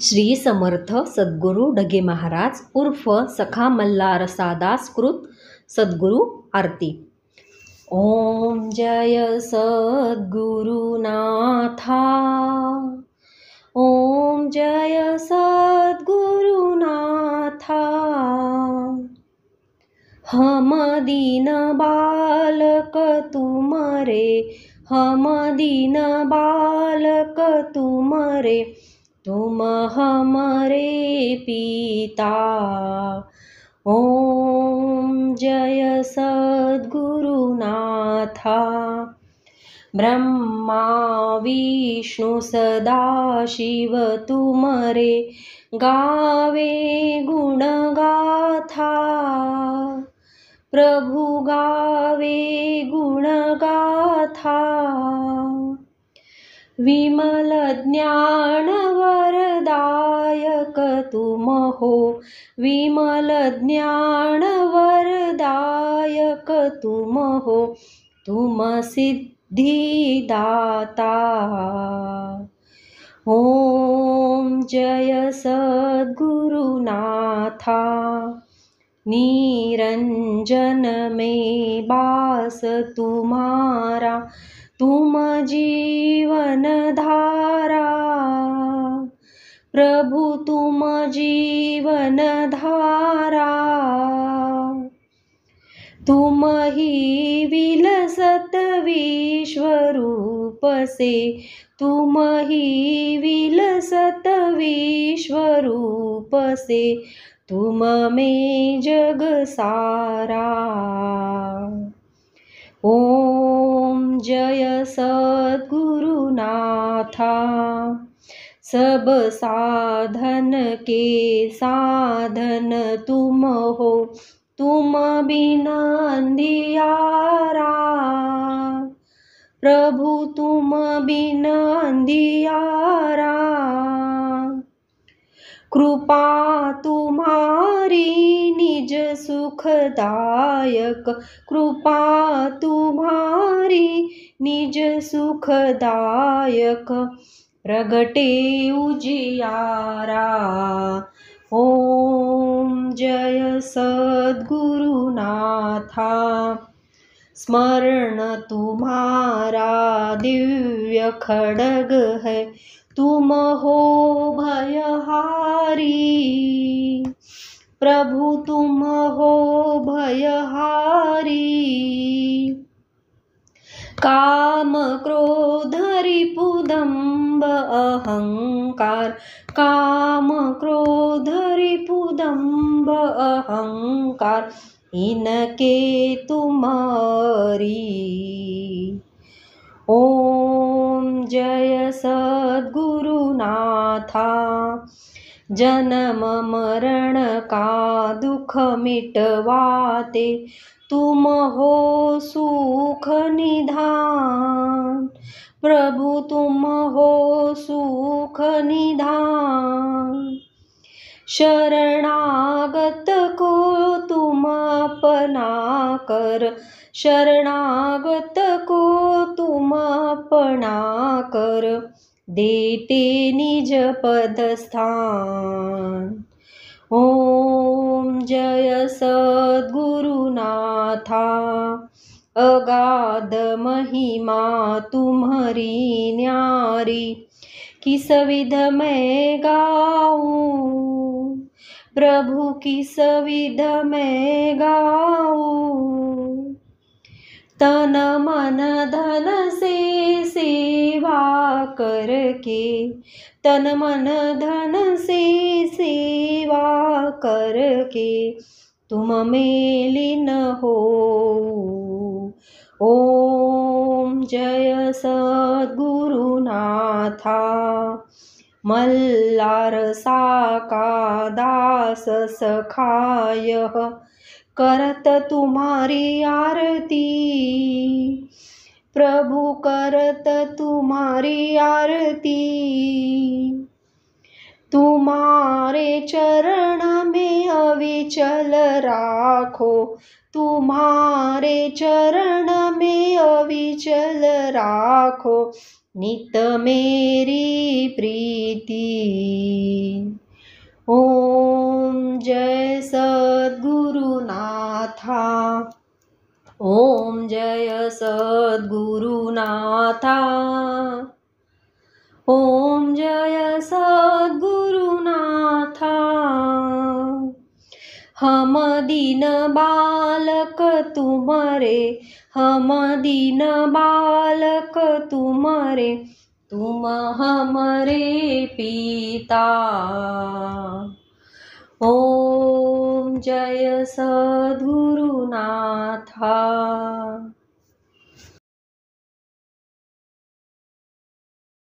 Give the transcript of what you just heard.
श्री समर्थ सद्गुरु डगे महाराज उर्फ सखा मल्हार सादास कृत सद्गुरु आरती। ओम जय सद्गुरुनाथा, ओम जय सद्गुरुनाथा। हम दीन बालक तुमरे, हम दीन बालक तुमरे, तुम हमरे पिता। ओम जय सद्गुरुनाथा। ब्रह्मा विष्णु सदा शिव तुमरे, गावे गुणगाथा। प्रभु गावे गुणगाथा। विमल ज्ञान वरदायक तुम हो, विमल ज्ञान वरदायक तुम हो, तुम सिद्धिदाता। ओम जय सद्गुरुनाथा। निरंजन में बास तुम्हारा, तुम जीवन धारा। प्रभु तुम जीवन धारा। तुम ही विलसत विश्वरूप से, तुम ही विलसत विश्वरूप से, तुम में जग सारा। ओम जय सद्गुरुनाथा। सब साधन के साधन तुम हो, तुम बिना अंधियारा। प्रभु तुम बिना अंधियारा। कृपा तुम्हारी निज सुखदायक, कृपा तुम्हारी निज सुखदायक, प्रगटे उजियारा। ओम जय सद्गुरुनाथा। स्मरण तुम्हारा दिव्य खड्ग है, तुम हो भयहारी। प्रभु तुम हो भयहारी। काम क्रोध रिपुदंभ अहंकार, काम क्रोध रिपुदंभ अहंकार, इनके तुम्हारी। ओम जय सद्गुरुनाथा। जन्म मरण का दुख मिटवाते, तुम हो सुख निधान। प्रभु तुम हो सुख निधान। शरणागत को तुम अपना कर, शरणागत को तुम अपना कर, देते निज पद स्थान। ओम जय सद्गुरुनाथा। अगाध महिमा तुम्हारी न्यारी, किस विध मैं गाऊं। प्रभु किस विध मैं गाऊं। तन मन धन से सेवा करके, तन मन धन से सेवा करके, तुम में लीन हो। ओम जय सद्गुरुनाथा। मल्हार साका दास सखाय, करत तुम्हारी आरती। प्रभु करत तुम्हारी आरती। तुम्हारे चरण में अविचल राखो, तुम्हारे चरण में अविचल राखो, नित मेरी प्रीति। ओम जय सद्गुरुनाथा। ओम जय सद्गुरुनाथा। ओम जय सद्गुरुनाथा। हम दीन बालक तुम्हारे, हम दीन बालक तुम्हारे, तुम हमरे पिता। ओम जय सद्गुरुनाथा।